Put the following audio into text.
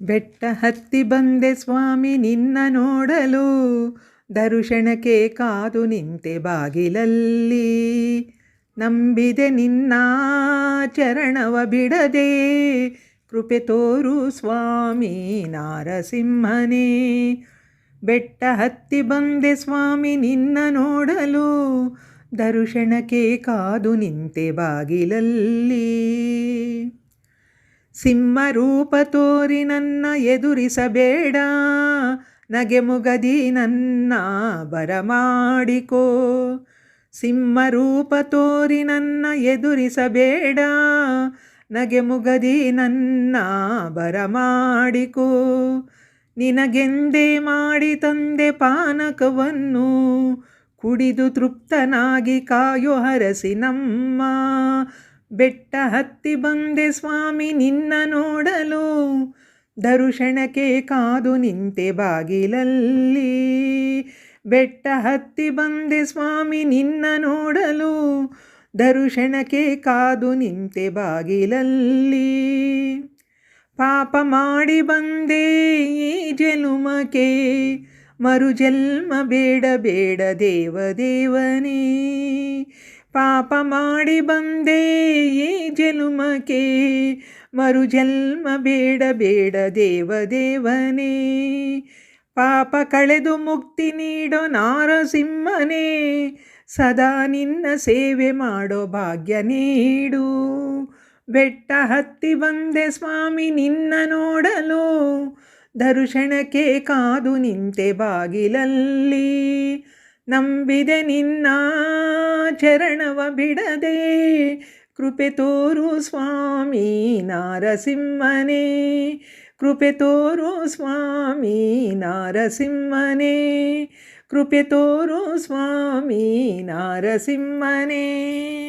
ಬೆಟ್ಟ ಹತ್ತಿ ಬಂದೆ ಸ್ವಾಮಿ ನಿನ್ನ ನೋಡಲು, ದರ್ಶನಕ್ಕೆ ಕಾದು ನಿಂತೆ ಬಾಗಿಲಲ್ಲಿ. ನಂಬಿದೆ ನಿನ್ನ ಚರಣವ ಬಿಡದೆ, ಕೃಪೆ ತೋರು ಸ್ವಾಮಿ ನಾರಸಿಂಹನೇ. ಬೆಟ್ಟ ಹತ್ತಿ ಬಂದೆ ಸ್ವಾಮಿ ನಿನ್ನ ನೋಡಲು, ದರ್ಶನಕ್ಕೆ ಕಾದು ನಿಂತೆ ಬಾಗಿಲಲ್ಲಿ. ಸಿಂಹ ರೂಪ ತೋರಿ ನನ್ನ ಎದುರಿಸಬೇಡ, ನಗೆ ಮುಗದಿ ನನ್ನ ಬರಮಾಡಿಕೋ. ಸಿಂಹ ರೂಪ ತೋರಿ ನನ್ನ ಎದುರಿಸಬೇಡ, ನಗೆ ಮುಗದಿ ನನ್ನ ಬರಮಾಡಿಕೋ. ನಿನಗೆಂದೇ ಮಾಡಿ ತಂದೆ ಪಾನಕವನ್ನು, ಕುಡಿದು ತೃಪ್ತನಾಗಿ ಕಾಯೋ ಹರಸಿ ನಮ್ಮ. ಬೆಟ್ಟ ಹತ್ತಿ ಬಂದೆ ಸ್ವಾಮಿ ನಿನ್ನ ನೋಡಲು, ದರ್ಶನಕ್ಕೆ ಕಾದು ನಿಂತೆ ಬಾಗಿಲಲ್ಲಿ. ಬೆಟ್ಟ ಹತ್ತಿ ಬಂದೆ ಸ್ವಾಮಿ ನಿನ್ನ ನೋಡಲು, ದರ್ಶನಕ್ಕೆ ಕಾದು ನಿಂತೆ ಬಾಗಿಲಲ್ಲಿ. ಪಾಪ ಮಾಡಿ ಬಂದೆ ಈ ಜನುಮಕ್ಕೆ, ಮರುಜನ್ಮ ಬೇಡ ಬೇಡ ದೇವದೇವನೇ. ಪಾಪ ಮಾಡಿ ಬಂದೆ ಈ ಜನುಮಕ್ಕೆ, ಮರುಜನ್ಮ ಬೇಡ ಬೇಡ ದೇವದೇವನೇ. ಪಾಪ ಕಳೆದು ಮುಕ್ತಿ ನೀಡೋ ನಾರಸಿಂಹನೇ, ಸದಾ ನಿನ್ನ ಸೇವೆ ಮಾಡೋ ಭಾಗ್ಯ ನೀಡು. ಬೆಟ್ಟ ಹತ್ತಿ ಬಂದೆ ಸ್ವಾಮಿ ನಿನ್ನ ನೋಡಲು, ದರ್ಶನಕ್ಕೆ ಕಾದು ನಿಂತೆ ಬಾಗಿಲಲ್ಲಿ. ನಂಬಿದೆ ನಿನ್ನ ಚರಣವ ಬಿಡದೆ, ಕೃಪೆ ತೋರು ಸ್ವಾಮಿ ನಾರಸಿಂಹನೇ. ಕೃಪೆ ತೋರು ಸ್ವಾಮಿ ನಾರಸಿಂಹನೇ. ಕೃಪೆ ತೋರು ಸ್ವಾಮಿ ನಾರಸಿಂಹನೇ.